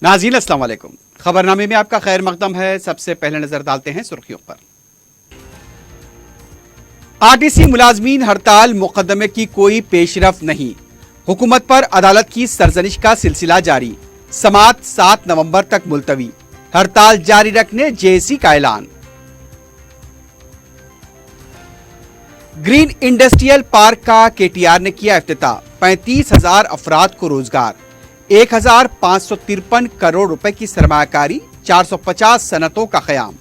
नाज़रीन अस्सलाम वालेकुम। खबरनामे में आपका खैर मकदम है। सबसे पहले नजर डालते हैं सुर्खियों पर। आरटीसी मुलाजमीन हड़ताल मुकदमे की कोई पेशरफ नहीं। हुकूमत पर अदालत की सरजनिश का सिलसिला जारी। समाअत 7 नवंबर तक मुलतवी। हड़ताल जारी रखने जेएसी का ऐलान। ग्रीन इंडस्ट्रियल पार्क का केटीआर ने किया इफ्तिताह। 35,000 अफराद को रोजगार। 1,553 करोड़ रुपए की सरमायाकारी। 450 सनतों का क़याम।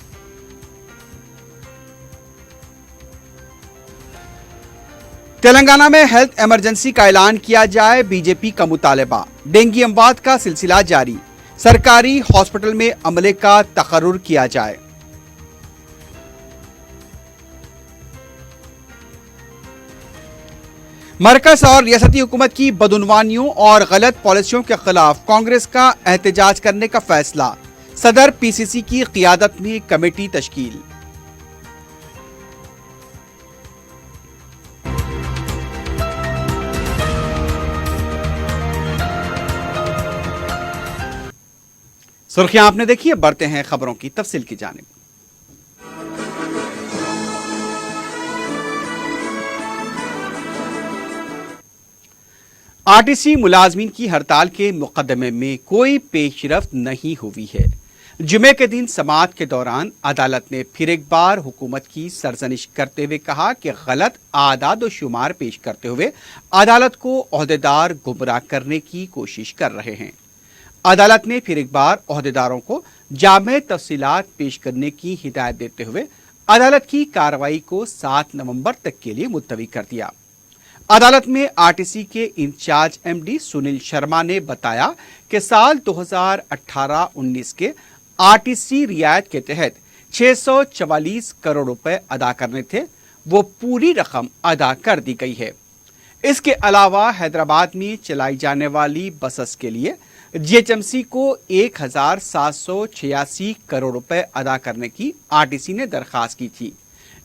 तेलंगाना में हेल्थ इमरजेंसी का ऐलान किया जाए, बीजेपी का मुतालबा। डेंगू अमवात का सिलसिला जारी। सरकारी हॉस्पिटल में अमले का तकर्रुर किया जाए। मरकज और रियासती हुकूमत की बदउनवानियों और गलत पॉलिसियों के खिलाफ कांग्रेस का एहतजाज करने का फैसला। सदर पीसीसी की क़ियादत में कमेटी तश्कील। सुर्खियां आपने देखी है, बढ़ते हैं खबरों की तफसील की जानिब। आरटीसी मुलाजमीन की हड़ताल के मुकदमे में कोई पेशरफ्त नहीं हुई है। जुमे के दिन समाअत के दौरान अदालत ने फिर एक बार हुकूमत की सरजनिश करते हुए कहा कि गलत आदाद व शुमार पेश करते हुए अदालत को ओहदेदार गुमराह करने की कोशिश कर रहे हैं। अदालत ने फिर एक बार ओहदेदारों को जामे तफसीलात पेश करने की हिदायत देते हुए अदालत की कार्रवाई को 7 नवंबर तक के लिए मुलतवी कर दिया। अदालत में आरटीसी के इंचार्ज एमडी सुनील शर्मा ने बताया कि साल 2018-19 के आरटीसी रियायत के तहत 644 करोड़ रुपए अदा करने थे, वो पूरी रकम अदा कर दी गई है। इसके अलावा हैदराबाद में चलाई जाने वाली बसेस के लिए जीएचएमसी को 1,786 करोड़ रुपए अदा करने की आरटीसी ने दरखास्त की थी।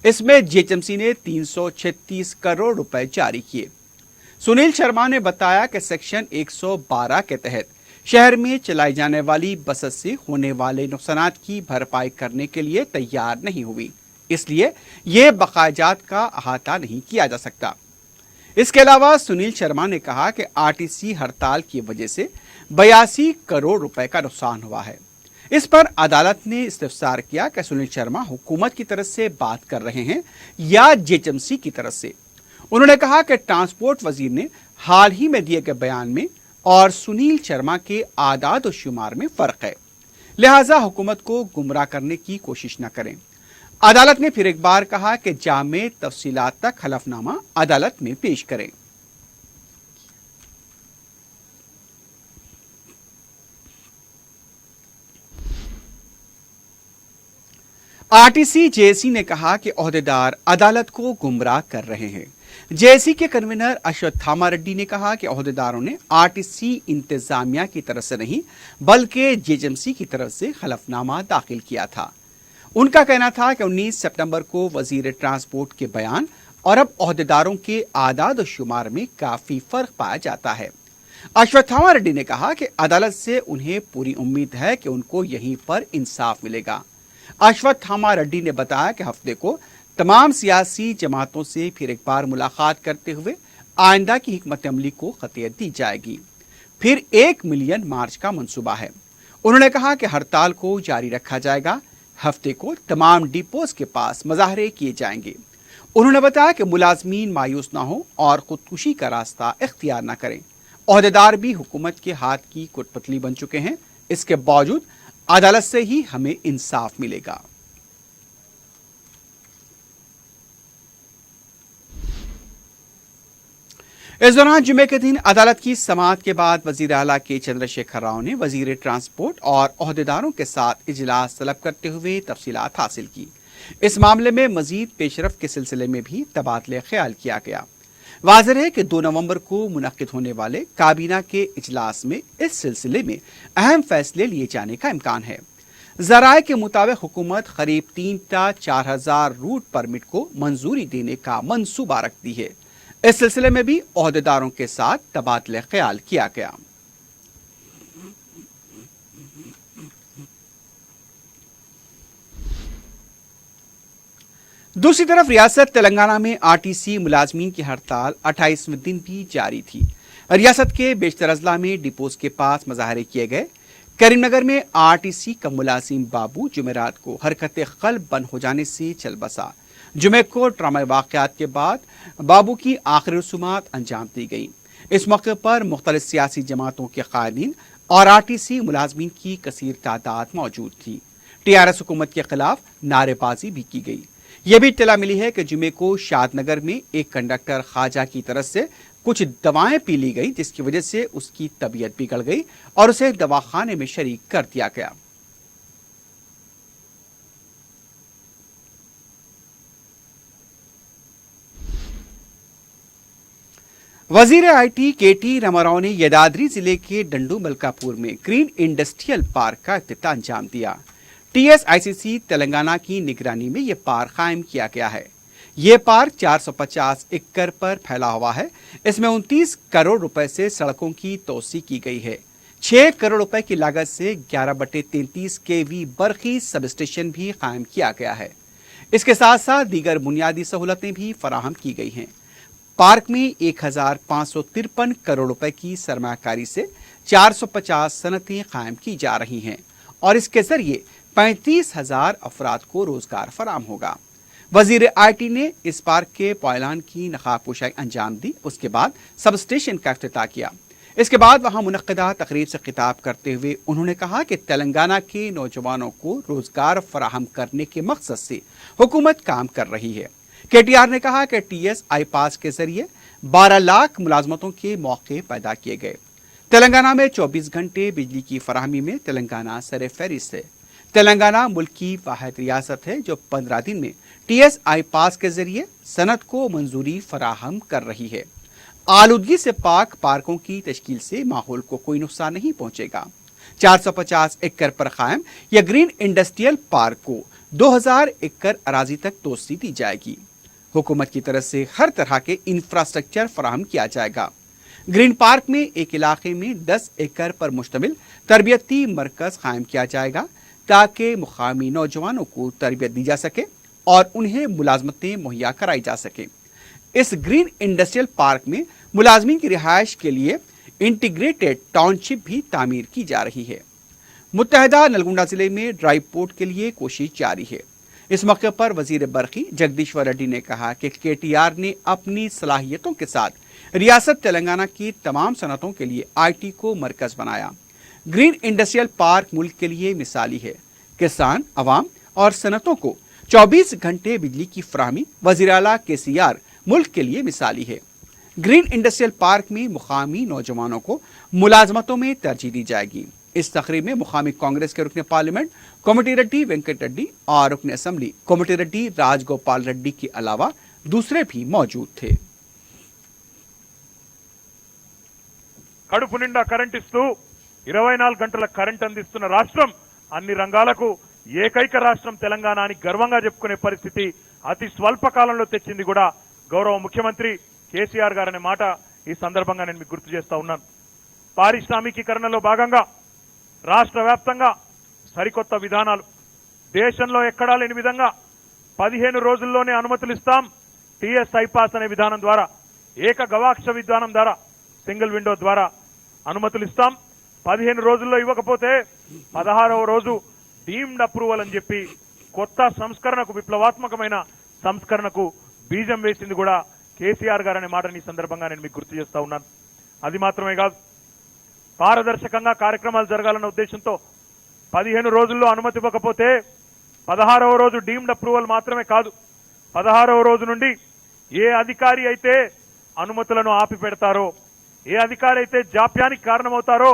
इसमें जीएचएमसी ने 336 करोड़ रुपए जारी किए। सुनील शर्मा ने बताया कि सेक्शन 112 के तहत शहर में चलाई जाने वाली बसेस से होने वाले नुकसानात की भरपाई करने के लिए तैयार नहीं हुई, इसलिए ये बकायाजात का अहाता नहीं किया जा सकता। इसके अलावा सुनील शर्मा ने कहा कि आरटीसी हड़ताल की वजह से 82 करोड़ रुपए का नुकसान हुआ है। इस पर अदालत ने इस्तफसार किया कि सुनील शर्मा हुकूमत की तरफ से बात कर रहे हैं या जेएचएमसी की तरफ से। उन्होंने कहा कि ट्रांसपोर्ट वजीर ने हाल ही में दिए गए बयान में और सुनील शर्मा के आदाद और शुमार में फर्क है, लिहाजा हुकूमत को गुमराह करने की कोशिश न करें। अदालत ने फिर एक बार कहा कि जामे तफसीलात तक हलफनामा अदालत में पेश करें। आरटीसी जेएसी ने कहा कि ओहदेदार अदालत को गुमराह कर रहे हैं। जेएसी के कन्वीनर अश्वत्थामा रेड्डी ने कहा कि ओहदेदारों ने आरटीसी इंतजामिया की तरफ से नहीं बल्कि जेएचएमसी की तरफ से हलफनामा दाखिल किया था। उनका कहना था कि 19 सितंबर को वजीर ट्रांसपोर्ट के बयान और अब ओहदेदारों के आदाद और शुमार में काफी फर्क पाया जाता है। अश्वत्थामा रेड्डी ने कहा कि अदालत से उन्हें पूरी उम्मीद है कि उनको यहीं पर इंसाफ मिलेगा। अश्वत्थामा रेड्डी ने बताया कि हफ्ते को तमाम सियासी जमातों से फिर एक बार मुलाकात करते हुए आइंदा की हिकमत अमली को खतियत दी जाएगी। फिर 1 मिलियन मार्च का मंसूबा है। उन्होंने कहा कि हड़ताल को जारी रखा जाएगा। हफ्ते को तमाम डिपोज के पास मुजाहरे किए जाएंगे। उन्होंने बताया कि मुलाजमीन मायूस ना हो और खुदकुशी का रास्ता इख्तियार ना करें। ओहदेदार भी हुकूमत के हाथ की कुटपतली बन चुके हैं, इसके बावजूद अदालत से ही हमें इंसाफ मिलेगा। इस दौरान जुमे के दिन अदालत की समाअत के बाद वजीर आला के चंद्रशेखर राव ने वजीर ट्रांसपोर्ट और ओहदेदारों के साथ इजलास तलब करते हुए तफसीलात हासिल की। इस मामले में मजीद पेशरफ के सिलसिले में भी तबादले ख्याल किया गया। वाज़ेह है कि 2 नवंबर को मुनक्किद होने वाले काबीना के इजलास में इस सिलसिले में अहम फैसले लिए जाने का इम्कान है। ज़राए के मुताबिक हुकूमत करीब 3 टा 4,000 रूट परमिट को मंजूरी देने का मंसूबा रखती है। इस सिलसिले में भी ओहदेदारों के साथ तबादले ख्याल किया गया। दूसरी तरफ रियासत तेलंगाना में आरटीसी मुलाजमीन की हड़ताल 28वें दिन भी जारी थी। रियासत के बेशतर अजला में डिपोज के पास मुजाहरे किए गए। करीमनगर में आरटीसी का मुलाजिम बाबू जुमेरात को हरकत क़ल्ब बंद हो जाने से चल बसा। जुमे को ट्रामा वाक़यात के बाद बाबू की आखिरी रसूमात अंजाम दी गई। इस मौके पर मुख्तलिफ सियासी जमातों के कायदीन और आरटीसी मुलाजमीन की कसीर तादाद मौजूद थी। टीआरएस हुकूमत के खिलाफ नारेबाजी भी की गई। यह भी इत्तला मिली है कि जुमे को शादनगर में एक कंडक्टर ख्वाजा की तरफ से कुछ दवाएं पी ली गई, जिसकी वजह से उसकी तबीयत बिगड़ गई और उसे दवाखाने में शरीक कर दिया गया। वजीर आईटी केटी रामाराव ने यदाद्री जिले के डंडू मलकापुर में ग्रीन इंडस्ट्रियल पार्क का इफ्तिताह अंजाम दिया। टीएसआईसीसी तेलंगाना की निगरानी में यह पार्क कायम किया गया है। यह पार्क 450 एकड़ पर फैला हुआ है। इसमें 29 करोड़ रुपए से सड़कों की तोसी की गई है। 6 करोड़ रुपए की लागत से 11/33 केवी बरखी सब स्टेशन भी कायम किया गया है। इसके साथ साथ दीगर बुनियादी सहूलतें भी फराहम की गई हैं। पार्क में 1553 करोड़ रुपए की सरमाकारी से 450 सनतें कायम की जा रही हैं और इसके जरिए 35,000 अफराद को रोजगार फराम होगा। वजीर आईटी ने इस पार्क के पॉयलान की नकाब पोशाई अंजाम दी। उसके बाद सब स्टेशन का इफ्तिताह किया। इसके बाद वहां मुनक्किदा तकरीब से खिताब करते हुए उन्होंने कहा कि तेलंगाना के नौजवानों को रोजगार फराहम करने के मकसद से हुकूमत काम कर रही है। केटीआर ने कहा कि टीएसआई पास के जरिए 12 लाख मुलाजमतों के मौके पैदा किए गए। तेलंगाना में 24 घंटे बिजली की फराहमी में तेलंगाना सरे फहरिस्त है। तेलंगाना मुल्क की वाहिद रियासत है जो 15 दिन में टीएसआई पास के जरिए सनत को मंजूरी फराहम कर रही है। आलूदगी से पाक पार्कों की तश्कील से माहौल को कोई नुकसान नहीं पहुंचेगा। 450 एकड़ पर कायम यह ग्रीन इंडस्ट्रियल पार्क को 2000 एकड़ अराजी तक तोसी दी जाएगी। हुकूमत की तरफ से हर तरह के इंफ्रास्ट्रक्चर फराहम किया जाएगा। ग्रीन पार्क में एक इलाके में 10 एकड़ पर मुश्तमिल तरबियती मरकज कायम किया जाएगा ताकि मुकामी नौजवानों को तरबियत दी जा सके और उन्हें मुलाजमतें मुहैया कराई जा सके। इस ग्रीन इंडस्ट्रियल पार्क में मुलाजमीन की रिहाइश के लिए इंटीग्रेटेड टाउनशिप भी तामीर की जा रही है। मुत्तहदा नलगोंडा जिले में ड्राई पोर्ट के लिए कोशिश जारी है। इस मौके पर वजीर बरखी जगदीश्वर रेड्डी ने कहा कि केटीआर ने अपनी सलाहियतों के साथ रियासत तेलंगाना की तमाम सनतों के लिए आईटी को मरकज बनाया। ग्रीन इंडस्ट्रियल पार्क मुल्क के लिए मिसाली है। किसान, अवाम और सनतों को 24 घंटे बिजली की फराहमी वजीर आला केसीआर मुल्क के लिए मिसाली है। ग्रीन इंडस्ट्रियल पार्क में मुकामी नौजवानों को मुलाजमतों में तरजीह दी जाएगी। इस तकरीब में मुकामी कांग्रेस के रुकन पार्लियामेंट कोमटी रेड्डी वेंकट रेड्डी और रुकन असेंबली कोमटी रेड्डी राजगोपाल रेड्डी के अलावा दूसरे भी मौजूद थे। కడుపు నిండా కరెంట్ ఇస్తూ 24 గంటల కరెంట్ అందిస్తున్న రాష్ట్రం, అన్ని రంగాలకు ఏకైక రాష్ట్రం తెలంగాణ అని గర్వంగా చెప్పుకునే పరిస్థితి అతి స్వల్ప కాలంలో తెచ్చింది కూడా గౌరవ ముఖ్యమంత్రి కేసీఆర్ గారనే మాట ఈ సందర్భంగా నేను మీకు గుర్తు చేస్తా ఉన్నాను. పారిశ్రామికీకరణలో భాగంగా రాష్ట్ర వ్యాప్తంగా సరికొత్త విధానాలు, దేశంలో ఎక్కడా లేని విధంగా 15 రోజుల్లోనే అనుమతులు ఇస్తాం. టీఎస్ఐ పాస్ అనే విధానం ద్వారా, ఏక గవాక్ష విధానం ద్వారా, సింగిల్ విండో ద్వారా అనుమతులు ఇస్తాం. 15 రోజుల్లో ఇవ్వకపోతే 16వ రోజు డీమ్డ్ అప్రూవల్ అని చెప్పి కొత్త సంస్కరణకు, విప్లవాత్మకమైన సంస్కరణకు బీజం వేసింది కూడా కేసీఆర్ గారు అనే మాటని ఈ సందర్భంగా నేను మీకు గుర్తు చేస్తా ఉన్నాను. అది మాత్రమే కాదు, పారదర్శకంగా కార్యక్రమాలు జరగాలన్న ఉద్దేశంతో 15 రోజుల్లో అనుమతి ఇవ్వకపోతే 16వ రోజు డీమ్డ్ అప్రూవల్ మాత్రమే కాదు, 16వ రోజు నుండి ఏ అధికారి అయితే అనుమతులను ఆపి పెడతారో, ఏ అధికారి అయితే జాప్యానికి కారణమవుతారో।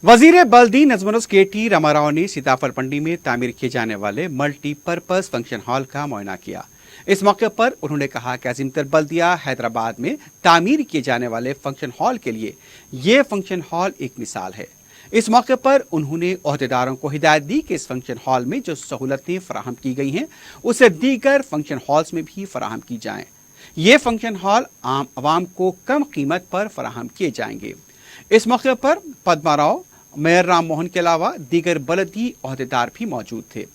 वजीर बल्दी नजमुनुस केटी रामाराव ने सीताफल मंडी में तामीर किए जाने वाले मल्टीपर्पज फंक्शन हॉल का मुआयना किया। इस मौके पर उन्होंने कहा कि अजीमतर बल्दिया हैदराबाद में तामीर किए जाने वाले फंक्शन हॉल के लिए ये फंक्शन हॉल एक मिसाल है। इस मौके पर उन्होंने ओहदेदारों को हिदायत दी कि इस फंक्शन हॉल में जो सहूलतें फराहम की गई हैं उसे दीगर फंक्शन हॉल्स में भी फराहम की जाएं। ये फंक्शन हॉल आम आवाम को कम कीमत पर फराहम किए जाएंगे। इस मौके पर पद्मा राव, मेयर राम मोहन के अलावा दीगर बलदी ओहदेदार भी मौजूद थे।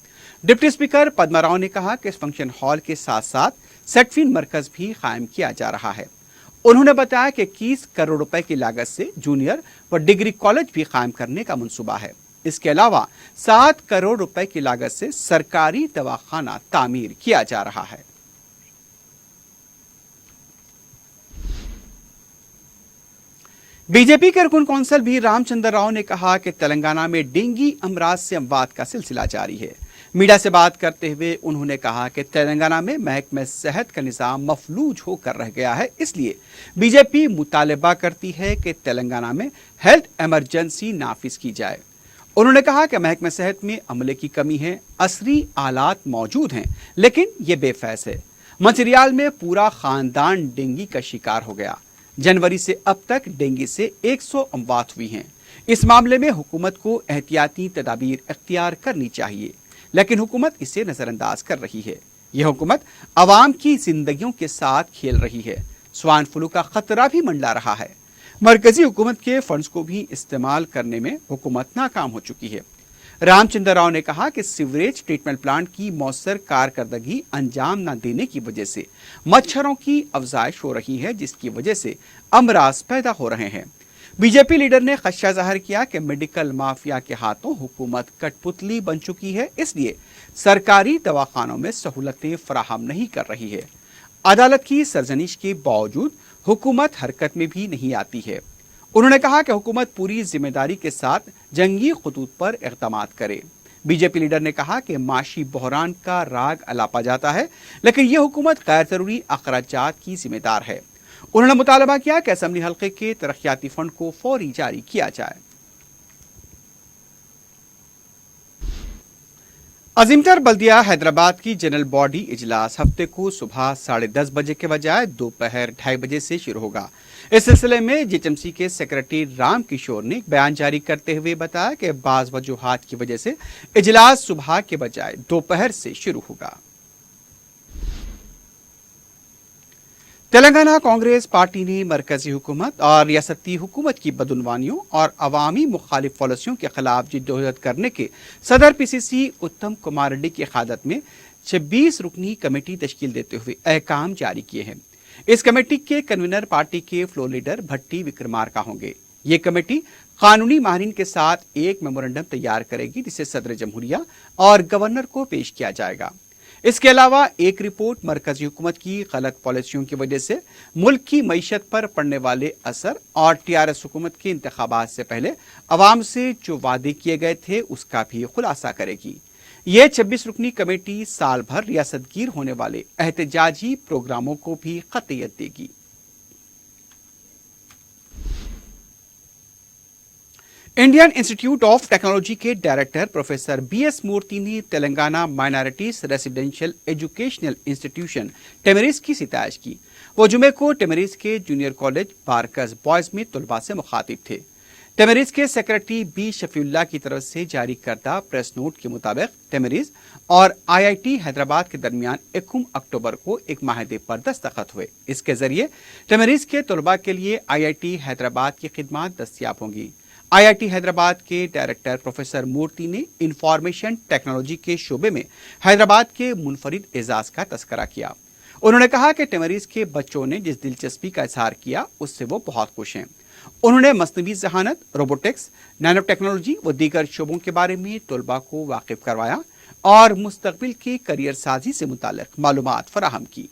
डिप्टी स्पीकर पद्मा राव ने कहा कि इस फंक्शन हॉल के साथ साथ सेटफिन मरकज भी कायम किया जा रहा है। उन्होंने बताया कि 21 करोड़ रुपए की लागत से जूनियर व डिग्री कॉलेज भी कायम करने का मंसूबा है। इसके अलावा 7 करोड़ रुपए की लागत से सरकारी दवाखाना तामीर किया जा रहा है। बीजेपी के रुकन कौंसल भी रामचंद्र राव ने कहा कि तेलंगाना में डेंगू अमराज से अमवात का सिलसिला जारी है। मीडिया से बात करते हुए उन्होंने कहा कि तेलंगाना में महकमे सेहत का निज़ाम मफलूज होकर रह गया है, इसलिए बीजेपी मुतालबा करती है कि तेलंगाना में हेल्थ इमरजेंसी नाफिज की जाए। उन्होंने कहा कि महकमे सेहत में अमले की कमी है, असरी आलात मौजूद हैं, लेकिन ये बेफैस है। मंचिरियाल में पूरा खानदान डेंगू का शिकार हो गया। जनवरी से अब तक डेंगू से 100 अमवात हुई हैं। इस मामले में हुकूमत को एहतियाती तदाबीर इख्तियार करनी चाहिए, लेकिन हुकूमत इसे नजरअंदाज कर रही है। यह हुकूमत आवाम की जिंदगियों के साथ खेल रही है। स्वाइन फ्लू का खतरा भी मंडरा रहा है। मरकजी हुकूमत के फंड्स को भी इस्तेमाल करने में हुकूमत नाकाम हो चुकी है। रामचंद्र राव ने कहा कि सीवरेज ट्रीटमेंट प्लांट की मौसर कारकर्दगी अंजाम न देने की वजह से मच्छरों की अफजाइश हो रही है, जिसकी वजह से अमराज पैदा हो रहे हैं। बीजेपी लीडर ने खदशा जाहिर किया कि मेडिकल माफिया के हाथों हुकूमत कठपुतली बन चुकी है, इसलिए सरकारी दवाखानों में सहूलतें फराहम नहीं कर रही है। अदालत की सरजनिश के बावजूद हुकूमत हरकत में भी नहीं आती है। उन्होंने कहा कि हुकूमत पूरी जिम्मेदारी के साथ जंगी खतूत पर इक़दामात करे। बीजेपी लीडर ने कहा कि माशी बहरान का राग अलापा जाता है, लेकिन यह हुकूमत गैर जरूरी अखराजात की जिम्मेदार है। उन्होंने मुतालबा किया कि असम्बली हल्के के तरक्याती फंड को फौरी जारी किया जाए। अजीमतर बल्दिया हैदराबाद की जनरल बॉडी इजलास हफ्ते को सुबह 10:30 बजे के बजाय दोपहर 2:30 बजे से शुरू होगा। इस सिलसिले में जीएचएमसी के सेक्रेटरी राम किशोर ने एक बयान जारी करते हुए बताया कि बाज वजूहात की वजह से इजलास सुबह के बजाय दोपहर से शुरू होगा। तेलंगाना कांग्रेस पार्टी ने मरकजी हुकूमत और रियासती हुकूमत की बदउनवानियों और अवामी मुखालिफ पॉलिसियों के खिलाफ जिद्दोजहद करने के सदर पीसीसी उत्तम कुमार रेड्डी की क़यादत में 26 रुकनी कमेटी तश्कील देते हुए अहकाम जारी किए हैं। इस कमेटी के कन्वीनर पार्टी के फ्लोर लीडर भट्टी विक्रमार्का होंगे। ये कमेटी कानूनी माहिरीन के साथ एक मेमोरेंडम तैयार करेगी, जिसे सदर जमहूरिया और गवर्नर को पेश किया जाएगा। इसके अलावा एक रिपोर्ट मरकजी हुकूमत की गलत पॉलिसियों की वजह से मुल्क की मईशत पर पड़ने वाले असर और टीआरएस हुकूमत के इंतखाबात से पहले अवाम से जो वादे किए गए थे उसका भी खुलासा करेगी। ये 26 रुकनी कमेटी साल भर रियासतगीर होने वाले एहतजाजी प्रोग्रामों को भी क़तियत देगी। इंडियन इंस्टीट्यूट ऑफ टेक्नोलॉजी के डायरेक्टर प्रोफेसर बीएस मूर्ति ने Telangana minorities residential educational institution टेमरिस की सितारिश की। वो जुमे को टेमरिस के जूनियर कॉलेज बारकस बॉयज में तलबा से मुखातिब थे। टेमरिस के सेक्रेटरी बी शफीउल्लाह की तरफ से जारी करदा प्रेस नोट के मुताबिक टेमरिस और आईआईटी हैदराबाद के दरमियान 21 अक्टूबर को एक माहदे पर दस्तखत हुए। इसके जरिए टेमरिस के तलबा के लिए आईआईटी हैदराबाद की खिदमात दस्तियाब होंगी। आईआईटी हैदराबाद के डायरेक्टर प्रोफेसर मूर्ति ने इंफॉर्मेशन टेक्नोलॉजी के शोबे में हैदराबाद के मुनफरिद एजाज का तस्करा किया। उन्होंने कहा कि टेमरिस के बच्चों ने जिस दिलचस्पी का इजहार किया उससे वो बहुत खुश हैं। उन्होंने मसनवी जहानत, रोबोटिक्स, नैनो टेक्नोलॉजी व दीगर शोबों के बारे में तलबा को वाकिफ करवाया और मुस्तकबिल की करियर साजी से मुतालिक मालूमात फराहम की।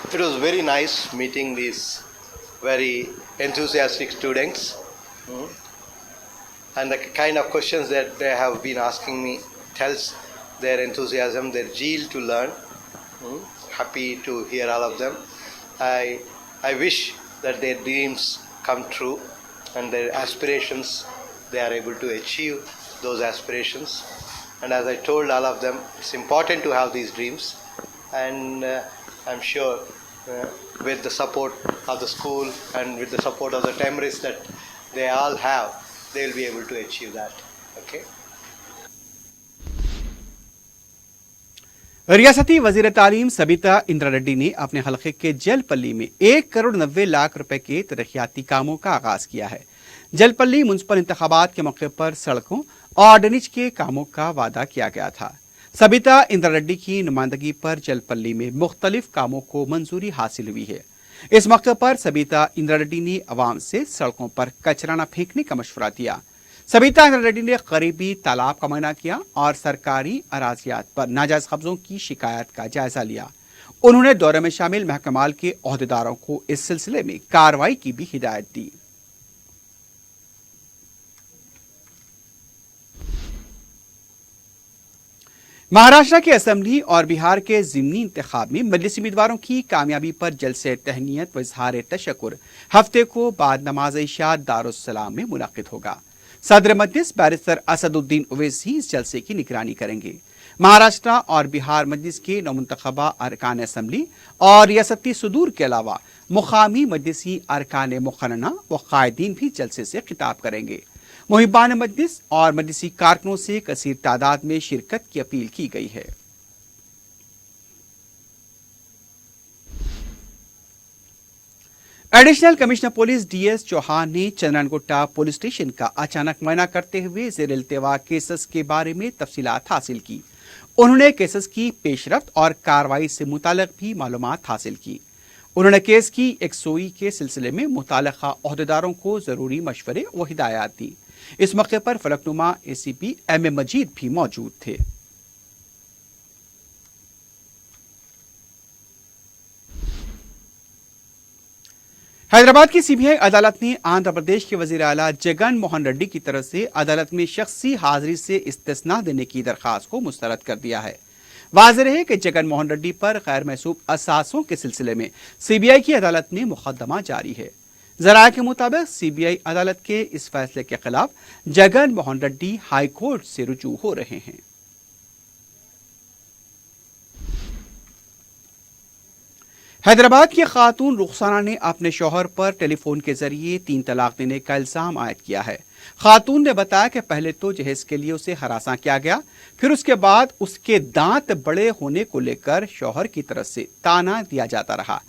It was very nice meeting these very enthusiastic students, and the kind of questions that they have been asking me tells their enthusiasm, their zeal to learn. Happy to hear all of them. I wish that their dreams come true and their aspirations, they are able to achieve those aspirations. And as I told all of them, it's important to have these dreams, and I'm sure with the support of the school and with the support of the Temeris that they all have, they will be able to achieve that. Okay. रियासती वजीर तालीम सबिता इंद्रा रेड्डी ने अपने हलके के जलपल्ली में 1 करोड़ 90 लाख रुपए के तरक्याती कामों का आगाज किया है। जलपल्ली म्युनिसिपल इंतखाबात के मौके पर सड़कों और ड्रेनेज के कामों का वादा किया गया था। सबिता इंद्रा रेड्डी की नुमाइंदगी पर जलपल्ली में मुख्तलिफ कामों को मंजूरी हासिल हुई है। इस मौके पर सबिता इंद्रा रेड्डी ने अवाम से सड़कों पर कचरा न फेंकने का मशवरा दिया। सबिता इंद्रा रेड्डी ने करीबी तालाब का मुआयना किया और सरकारी अराजियात पर नाजायज कब्जों की शिकायत का जायजा लिया। उन्होंने दौरे में शामिल महकमाल के ओहदेदारों को इस सिलसिले में कार्रवाई की भी हिदायत दी। महाराष्ट्र के असेंबली और बिहार के ज़िमनी इंतखाब में मजलिसी उम्मीदवारों की कामयाबी पर जलसे तहनीयत व इजहार तशक्कुर हफ्ते को बाद नमाज इशा दारुस्सलाम में मुनक्किद होगा। सदर मजलिस बैरिस्टर असदुद्दीन ओवैसी इस जलसे की निगरानी करेंगे। महाराष्ट्र और बिहार मजलिस के नौमुंतखबा अरकान असेंबली और रियासती सुदूर के अलावा मुकामी मजलिसी अरकान मुखन्ना व कायदीन भी जलसे से खिताब करेंगे। मुहिबान मजलिस और मजलिसी कारकुनों से कसीर तादाद में शिरकत की अपील की गई है। Additional commissioner police D S Chauhan ने चंद्रनगुट्टा पुलिस स्टेशन का अचानक मुआयना करते हुए ज़ेर इल्तिवा केसेस के बारे में तफसीलात हासिल की। उन्होंने केसेस की पेशरफ्त और कार्रवाई से मुतालिक भी मालूमात हासिल की। उन्होंने केस की एकसोई के सिलसिले में मुतालिका ओहदेदारों को जरूरी मशवरे व हिदायत दी। इस मौके पर फलकनुमा एसीपी एम ए मजीद भी मौजूद थे। हैदराबाद की सीबीआई अदालत ने आंध्र प्रदेश के वजीर आला जगन मोहन रेड्डी की तरफ से अदालत में शख्सी हाजिरी से इस्तिस्ना देने की दरखास्त को मुस्तरद कर दिया है। वाज़ेह है कि जगन मोहन रेड्डी पर गैर महसूब असासों के सिलसिले में सीबीआई की अदालत में मुकदमा जारी है। जराये के मुताबिक सीबीआई अदालत के इस फैसले के खिलाफ जगन मोहन रेड्डी हाई कोर्ट से रुजू हो रहे हैं। हैदराबाद की खातून रुखसाना ने अपने शौहर पर टेलीफोन के जरिए 3 तलाक देने का इल्जाम आयद किया है। खातून ने बताया कि पहले तो जहेज के लिए उसे हरासा किया गया, फिर उसके बाद उसके दांत बड़े होने को लेकर शौहर की तरफ से ताना दिया जाता रहा।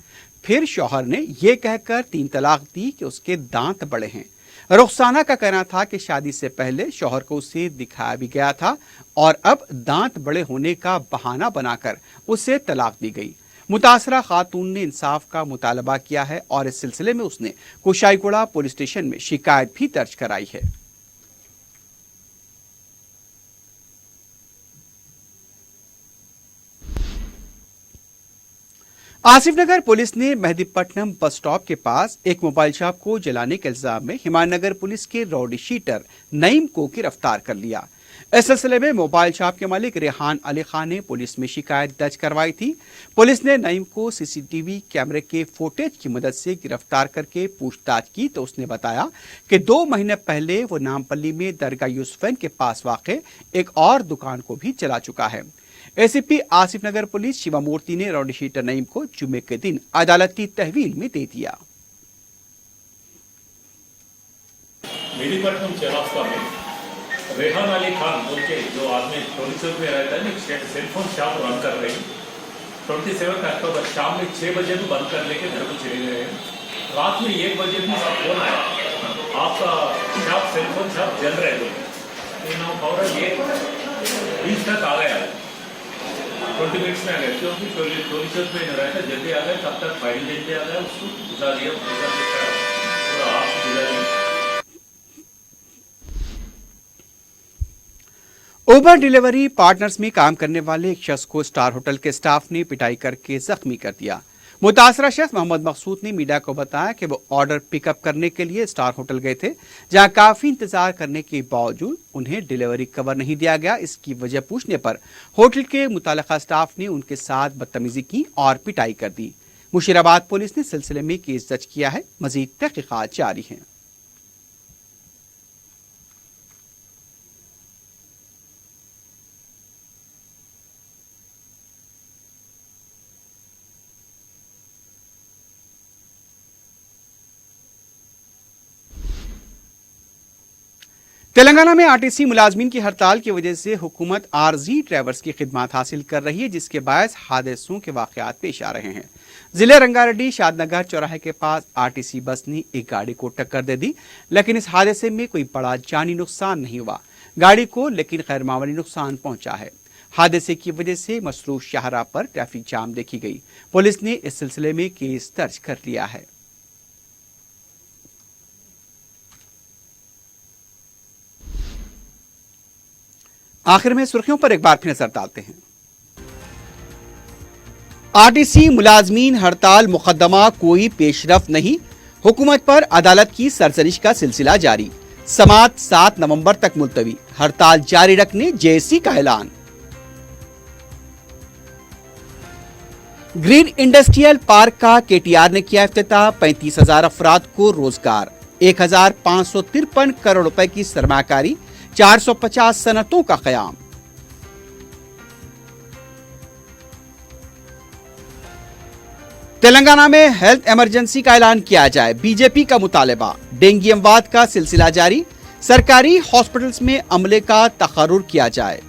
फिर शौहर ने यह कहकर 3 तलाक दी कि उसके दांत बड़े हैं। रुखसाना का कहना था कि शादी से पहले शौहर को उसे दिखाया भी गया था और अब दांत बड़े होने का बहाना बनाकर उसे तलाक दी गई। मुतासरा खातून ने इंसाफ का मुतालबा किया है और इस सिलसिले में उसने कुशाईगुड़ा पुलिस स्टेशन में शिकायत भी दर्ज कराई है। आसिफ नगर पुलिस ने मेहदीपट्टनम बस स्टॉप के पास एक मोबाइल शॉप को जलाने के इल्जाम में हिमायतनगर पुलिस के रौडी शीटर नईम को गिरफ्तार कर लिया। इस सिलसिले में मोबाइल शॉप के मालिक रेहान अली खान ने पुलिस में शिकायत दर्ज करवाई थी। पुलिस ने नईम को सीसीटीवी कैमरे के फुटेज की मदद से गिरफ्तार करके पूछताछ की तो उसने बताया कि 2 महीने पहले वो नामपल्ली में दरगाह यूसुफैन के पास वाक़े एक और दुकान को भी चला चुका है। एसीपी आसिफ नगर पुलिस शिवामूर्ति ने रौडी शीटर नईम को जुमे के दिन अदालती तहवील में दे दिया। रेहान अली खान बोल के जो आदमी टोली चौक में रहता है ना, सेलफोन शॉप रन कर रहे हैं। 27 अक्टूबर शाम में 6 बजे भी बंद कर लेके घर को चले गए हैं। रात में 1 बजे भी फोन आया, आपका शॉप सेलफोन शॉप जल रहे थे। फौरन ये 20 तक आ गया, 20 मिनट्स में आ गए, क्योंकि टोली चौक में रहता जल्दी आ गए। तब तक फाइल जल्दी आ गया, उसको बुझा दिया, पूरा आप बुझा दिया। उबर डिलीवरी पार्टनर्स में काम करने वाले एक शख्स को स्टार होटल के स्टाफ ने पिटाई करके जख्मी कर दिया। मुतासरा शख्स मोहम्मद मकसूद ने मीडिया को बताया कि वो ऑर्डर पिकअप करने के लिए स्टार होटल गए थे, जहां काफी इंतजार करने के बावजूद उन्हें डिलीवरी कवर नहीं दिया गया। इसकी वजह पूछने पर होटल के मुताल्लिका स्टाफ ने उनके साथ बदतमीजी की और पिटाई कर दी। मुशीराबाद पुलिस ने सिलसिले में केस दर्ज किया है। मजीद तहकीकात जारी है। तेलंगाना में आरटीसी मुलाजमीन की हड़ताल की वजह से हुकूमत आरजी ड्राइवर्स की खिदमत हासिल कर रही है, जिसके बायस हादसों के वाकयात पेश आ रहे हैं। जिले रंगारेड्डी शादनगर चौराहे के पास आरटीसी बस ने एक गाड़ी को टक्कर दे दी, लेकिन इस हादसे में कोई बड़ा जानी नुकसान नहीं हुआ। गाड़ी को लेकिन गैर मामूली नुकसान पहुंचा है। हादसे की वजह से मसरूफ शाहराह पर ट्रैफिक जाम देखी गई। पुलिस ने इस सिलसिले में केस दर्ज कर लिया है। आखिर में सुर्खियों पर एक बार फिर नजर डालते हैं। आरटीसी मुलाजमीन हड़ताल मुकदमा कोई पेशरफ नहीं, हुकूमत पर अदालत की सरजनिश का सिलसिला जारी। समात 7 नवंबर तक मुलतवी, हड़ताल जारी रखने जेएसी का ऐलान। ग्रीन इंडस्ट्रियल पार्क का केटीआर ने किया इफ्तिताह, 35,000 अफराद को रोजगार, 1,553 करोड़ रुपए की सरमाकारी, 450 सनतों का क़याम। तेलंगाना में हेल्थ इमरजेंसी का ऐलान किया जाए, बीजेपी का मुतालबा। डेंगू अमवात का सिलसिला जारी, सरकारी हॉस्पिटल्स में अमले का तकर्रुर किया जाए।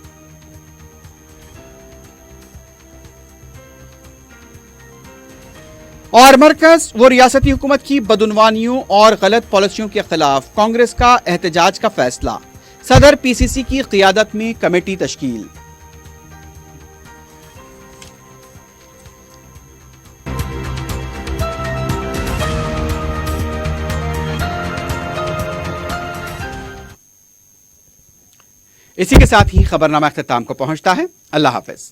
और मरकज व रियासती हुकूमत की बदउनवानियों और गलत पॉलिसियों के खिलाफ कांग्रेस का एहतजाज का फैसला, सदर पीसीसी की क़ियादत में कमेटी तश्कील। इसी के साथ ही खबरनामा अख्ताम को पहुंचता है। अल्लाह हाफिज।